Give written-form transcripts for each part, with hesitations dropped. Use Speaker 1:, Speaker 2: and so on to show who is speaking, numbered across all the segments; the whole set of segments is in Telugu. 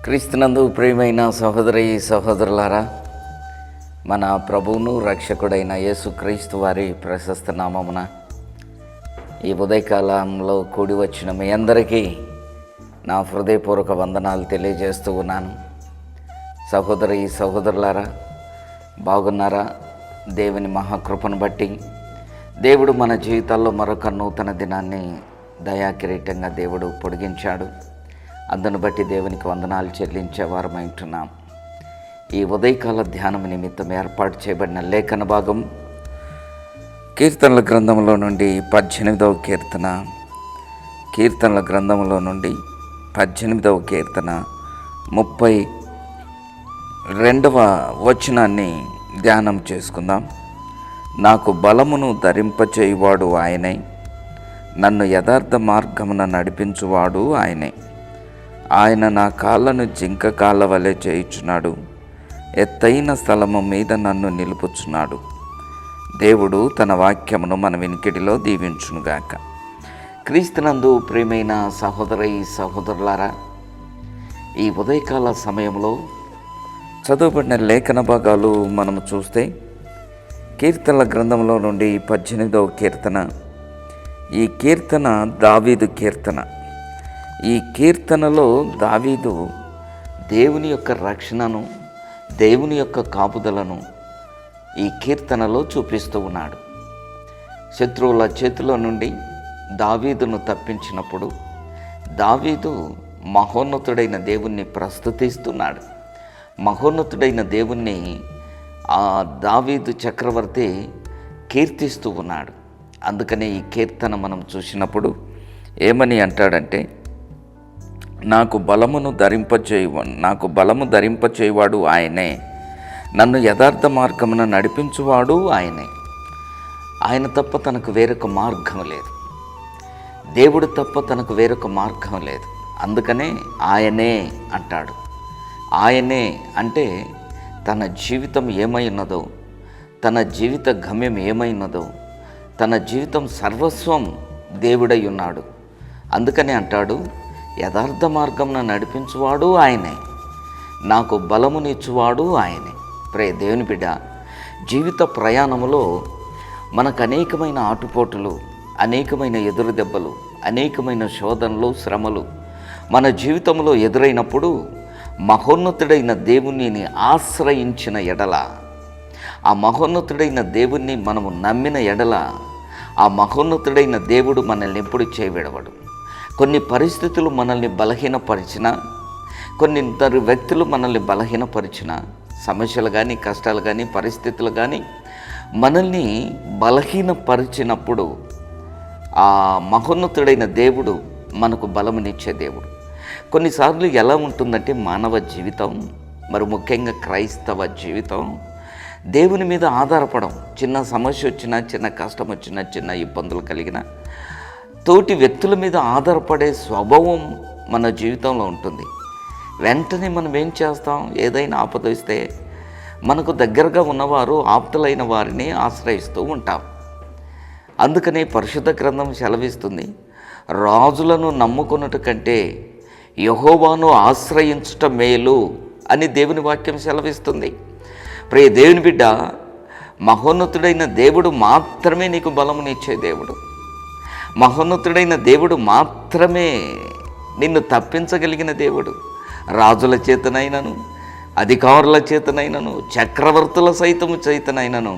Speaker 1: క్రీస్తునందు ప్రియమైన సహోదరి సహోదరులారా, మన ప్రభువును రక్షకుడైన యేసుక్రీస్తు వారి ప్రశస్త నామమున ఈ ఉదయకాలంలో కూడి వచ్చిన మీ అందరికీ నా హృదయపూర్వక వందనాలు తెలియజేస్తూ ఉన్నాను. సహోదరి సహోదరులారా, బాగున్నారా? దేవుని మహాకృపను బట్టి దేవుడు మన జీవితాల్లో మరొక నూతన దినాన్ని దయాకిరీటంగా దేవుడు పొడిగించాడు. అందును బట్టి దేవునికి వందనాలు చెల్లించే వారమై ఉంటున్నాం. ఈ ఉదయకాల ధ్యానం నిమిత్తం ఏర్పాటు చేయబడిన లేఖన భాగం కీర్తనల గ్రంథంలో నుండి 18వ కీర్తన, కీర్తనల గ్రంథంలో నుండి 18వ కీర్తన 32వ వచనాన్ని ధ్యానం చేసుకుందాం. నాకు బలమును ధరింపచేయువాడు ఆయనే, నన్ను యథార్థ మార్గమున నడిపించువాడు ఆయనే. ఆయన నా కాళ్ళను జింక కాళ్ళ వలె చేయుచున్నాడు, ఎత్తైన స్థలము మీద నన్ను నిలుపుచున్నాడు. దేవుడు తన వాక్యమును మన వినికిడిలో దీవించునుగాక. క్రీస్తునందు ప్రియమైన సహోదరి సహోదరులారా, ఈ ఉదయకాల సమయంలో చదువుబడిన లేఖన భాగాలు మనము చూస్తే కీర్తనల గ్రంథంలో నుండి 18వ కీర్తన. ఈ కీర్తన దావీదు కీర్తన. ఈ కీర్తనలో దావీదు దేవుని యొక్క రక్షణను, దేవుని యొక్క కాపుదలను ఈ కీర్తనలో చూపిస్తూ ఉన్నాడు. శత్రువుల చేతిలో నుండి దావీదును తప్పించినప్పుడు దావీదు మహోన్నతుడైన దేవుణ్ణి ప్రస్తుతిస్తున్నాడు. మహోన్నతుడైన దేవుణ్ణి ఆ దావీదు చక్రవర్తి కీర్తిస్తూ ఉన్నాడు. అందుకనే ఈ కీర్తన మనం చూసినప్పుడు ఏమని అంటాడంటే, నాకు బలము ధరింపచేయువాడు ఆయనే, నన్ను యథార్థ మార్గమున నడిపించువాడు ఆయనే. ఆయన తప్ప తనకు వేరొక మార్గం లేదు. దేవుడు తప్ప తనకు వేరొక మార్గం లేదు. అందుకనే ఆయనే అంటాడు. ఆయనే అంటే తన జీవితం ఏమై ఉన్నదో, తన జీవిత గమ్యం ఏమై ఉన్నదో, తన జీవితం సర్వస్వం దేవుడై ఉన్నాడు. అందుకనే అంటాడు, యథార్థ మార్గమున నడిపించువాడు ఆయనే, నాకు బలమునిచ్చువాడు ఆయనే. దేవుని బిడ్డ, జీవిత ప్రయాణములో మనకు అనేకమైన ఆటుపోటులు, అనేకమైన ఎదురు దెబ్బలు, అనేకమైన శోధనలు, శ్రమలు మన జీవితంలో ఎదురైనప్పుడు మహోన్నతుడైన దేవునిని ఆశ్రయించిన ఎడల, ఆ మహోన్నతుడైన దేవుణ్ణి మనము నమ్మిన ఎడల, ఆ మహోన్నతుడైన దేవుడు మనల్ని ఎప్పుడు చేయవిడవడు. కొన్ని పరిస్థితులు మనల్ని బలహీనపరిచిన, కొన్ని ఇద్దరు వ్యక్తులు మనల్ని బలహీనపరిచిన, సమస్యలు కానీ, కష్టాలు కానీ, పరిస్థితులు కానీ మనల్ని బలహీనపరిచినప్పుడు ఆ మహోన్నతుడైన దేవుడు మనకు బలమునిచ్చే దేవుడు. కొన్నిసార్లు ఎలా ఉంటుందంటే మానవ జీవితం, మరి ముఖ్యంగా క్రైస్తవ జీవితం దేవుని మీద ఆధారపడం. చిన్న సమస్య వచ్చినా, చిన్న కష్టం వచ్చినా, చిన్న ఇబ్బందులు కలిగిన తోటి వ్యక్తుల మీద ఆధారపడే స్వభావం మన జీవితంలో ఉంటుంది. వెంటనే మనం ఏం చేస్తాం? ఏదైనా ఆపద వస్తే మనకు దగ్గరగా ఉన్నవారు, ఆప్తులైన వారిని ఆశ్రయిస్తూ ఉంటాం. అందుకనే పరిశుద్ధ గ్రంథం సెలవిస్తుంది, రాజులను నమ్ముకున్నట్టు కంటే యెహోవాను ఆశ్రయించుట మేలు అని దేవుని వాక్యం సెలవిస్తుంది. ప్రియ దేవుని బిడ్డ, మహోన్నతుడైన దేవుడు మాత్రమే నీకు బలమునిచ్చే దేవుడు. మహోన్నతుడైన దేవుడు మాత్రమే నిన్ను తప్పించగలిగిన దేవుడు. రాజుల చేతనైనను, అధికారుల చేతనైనను, చక్రవర్తుల సైతము చేతనైనను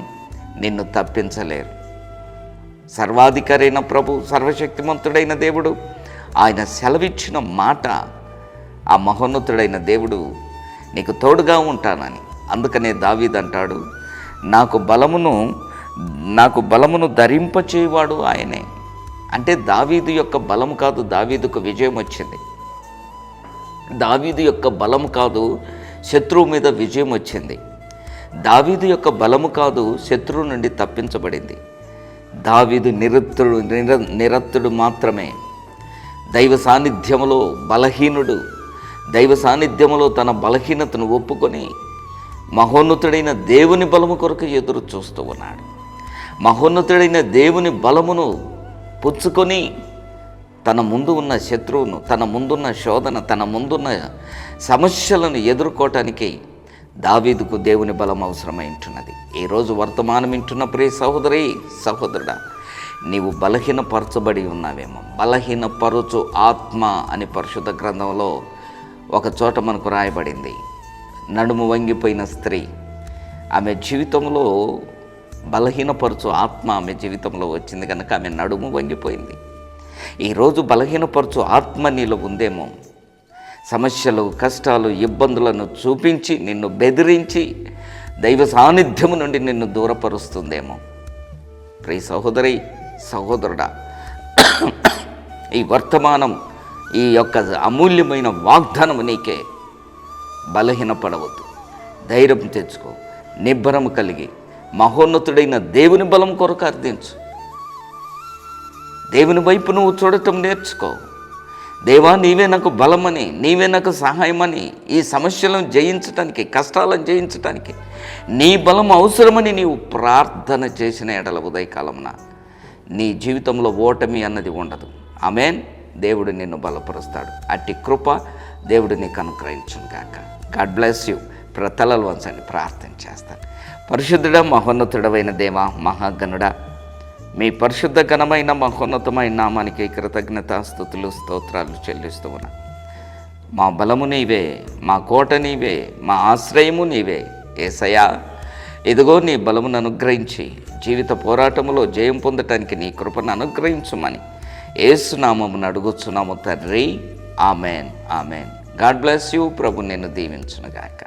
Speaker 1: నిన్ను తప్పించలేరు. సర్వాధికారైన ప్రభు, సర్వశక్తిమంతుడైన దేవుడు, ఆయన సెలవిచ్చిన మాట, ఆ మహోన్నతుడైన దేవుడు నీకు తోడుగా ఉంటానని. అందుకనే దావీదు అంటాడు, నాకు బలమును ధరింపచేయువాడు ఆయనే. అంటే దావీదు యొక్క బలము కాదు దావీదుకు విజయం వచ్చింది. దావీదు యొక్క బలము కాదు శత్రువు మీద విజయం వచ్చింది. దావీదు యొక్క బలము కాదు శత్రువు నుండి తప్పించబడింది. దావీదు నిరత్తుడు మాత్రమే. దైవ సాన్నిధ్యములో బలహీనుడు. దైవ సాన్నిధ్యములో తన బలహీనతను ఒప్పుకొని మహోన్నతుడైన దేవుని బలము కొరకు ఎదురు చూస్తూ ఉన్నాడు. మహోన్నతుడైన దేవుని బలమును పుచ్చుకొని తన ముందు ఉన్న శత్రువును, తన ముందున్న శోధన, తన ముందున్న సమస్యలను ఎదుర్కోవటానికి దావీదుకు దేవుని బలం అవసరమై ఉంటున్నది. ఈరోజు వర్తమానం వింటున్న ప్రియ సహోదరి, సహోదరుడా, నీవు బలహీనపరచబడి ఉన్నావేమో. బలహీనపరచు ఆత్మ అని పరిశుద్ధ గ్రంథంలో ఒక చోట మనకు రాయబడింది. నడుము వంగిపోయిన స్త్రీ, ఆమె జీవితంలో బలహీనపరచు ఆత్మ ఆమె జీవితంలో వచ్చింది కనుక ఆమె నడుము వంగిపోయింది. ఈరోజు బలహీనపరచు ఆత్మ నీలో ఉందేమో. సమస్యలు, కష్టాలు, ఇబ్బందులను చూపించి నిన్ను బెదిరించి దైవ సాన్నిధ్యము నుండి నిన్ను దూరపరుస్తుందేమో. ప్రియ సహోదరి, సహోదరుడా, ఈ వర్తమానం, ఈ యొక్క అమూల్యమైన వాగ్దానం నీకే. బలహీనపడవద్దు, ధైర్యం తెచ్చుకో, నిబ్బరం కలిగి మహోన్నతుడైన దేవుని బలం కొరకు అర్థించు. దేవుని వైపు నువ్వు చూడటం నేర్చుకో. దేవా, నీవే నాకు బలమని, నీవే నాకు సహాయమని, ఈ సమస్యలను జయించటానికి, కష్టాలను జయించటానికి నీ బలం అవసరమని నీవు ప్రార్థన చేసిన ఎడల ఉదయకాలమున నీ జీవితంలో ఓటమి అన్నది ఉండదు. ఆమేన్. దేవుడు నిన్ను బలపరుస్తాడు. అట్టి కృప దేవుడు నీకు అనుగ్రహించును గాక. God bless you. తలలు వంచండి, ప్రార్థన చేస్తాను. పరిశుద్ధుడా, మహోన్నతుడమైన దేవా, మహాగణుడా, మీ పరిశుద్ధ ఘనమైన మహోన్నతమైన నామానికి కృతజ్ఞతాస్తుతులు, స్తోత్రాలు చెల్లిస్తూ ఉన్నా. మా బలము నీవే, మా కోట నీవే, మా ఆశ్రయము నీవే. యేసయ్యా, ఇదిగో నీ బలమును అనుగ్రహించి జీవిత పోరాటములో జయం పొందటానికి నీ కృపను అనుగ్రహించుమని యేసు నామమున అడుగుచున్నాము తండ్రి. Amen, amen. God bless you. ప్రభు నిన్ను దీవించును గాక.